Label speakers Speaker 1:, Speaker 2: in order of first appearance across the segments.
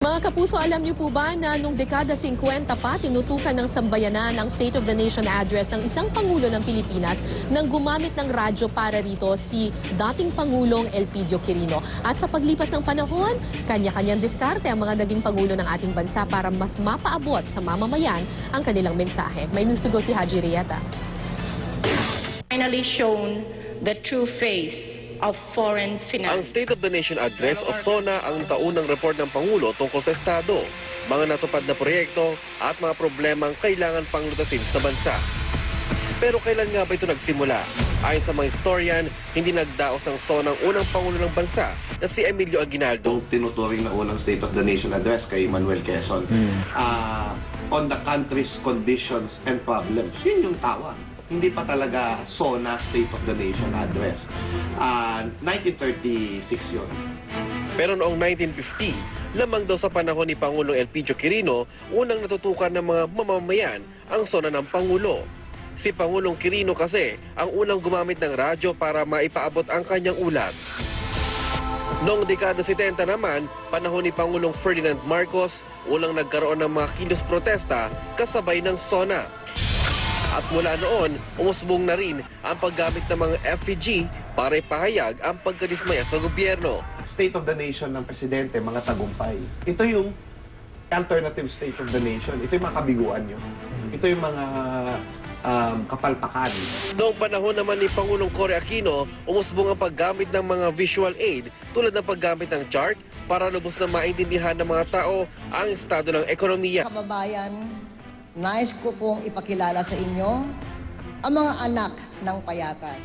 Speaker 1: Mga kapuso, alam niyo po ba na nung dekada 50 pa, tinutukan ng sambayanan ang State of the Nation address ng isang Pangulo ng Pilipinas nang gumamit ng radyo para rito si dating Pangulong Elpidio Quirino. At sa paglipas ng panahon, kanya-kanyang diskarte ang mga naging Pangulo ng ating bansa para mas mapaabot sa mamamayan ang kanilang mensahe. May news to go si Haji Rieta.
Speaker 2: Finally shown the true face of foreign finance.
Speaker 3: Ang State of the Nation Address o SONA ang taunang report ng Pangulo tungkol sa Estado, mga natupad na proyekto at mga problemang kailangan pang lutasin sa bansa. Pero kailan nga ba ito nagsimula? Ayon sa mga historian, hindi nagdaos ng SONA ang unang Pangulo ng bansa na si Emilio Aguinaldo.
Speaker 4: Tinuturing na unang State of the Nation Address kay Manuel Quezon on the country's conditions and problems. Yun yung tawag. Hindi pa talaga SONA State of the Nation Address. 1936 yun.
Speaker 3: Pero noong 1950, lamang daw sa panahon ni Pangulong Elpidio Quirino, unang natutukan ng mga mamamayan ang SONA ng Pangulo. Si Pangulong Quirino kasi ang unang gumamit ng radyo para maipaabot ang kanyang ulat. Noong dekada 70 naman, panahon ni Pangulong Ferdinand Marcos, unang nagkaroon ng mga kilos protesta kasabay ng SONA. At mula noon, umusbong na rin ang paggamit ng mga FPG para ipahayag ang pagkadismaya sa gobyerno.
Speaker 4: State of the Nation ng Presidente, mga tagumpay. Ito yung alternative State of the Nation. Ito yung mga kabiguan nyo. Ito yung mga kapalpakan.
Speaker 3: Noong panahon naman ni Pangulong Cory Aquino, umusbong ang paggamit ng mga visual aid tulad ng paggamit ng chart para lubos na maintindihan ng mga tao ang estado ng ekonomiya.
Speaker 5: Kababayan, nais ko pong ipakilala sa inyo ang mga anak ng payatas.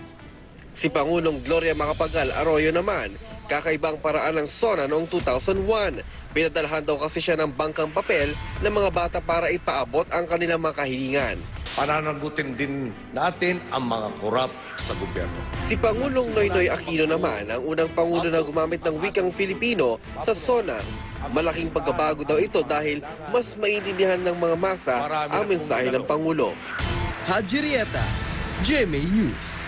Speaker 3: Si Pangulong Gloria Macapagal Arroyo naman, kakaibang paraan ng SONA noong 2001. Pinadalhan daw kasi siya ng bangkang papel ng mga bata para ipaabot ang kanilang mga kahilingan.
Speaker 6: Pananagutin din natin ang mga korap sa gobyerno.
Speaker 3: Si Pangulong Noynoy Aquino naman ang unang Pangulo na gumamit ng wikang Filipino sa SONA. Malaking pagbabago daw ito dahil mas maintindihan ng mga masa ang mensahe ng Pangulo.
Speaker 7: Haji Rieta, GMA News.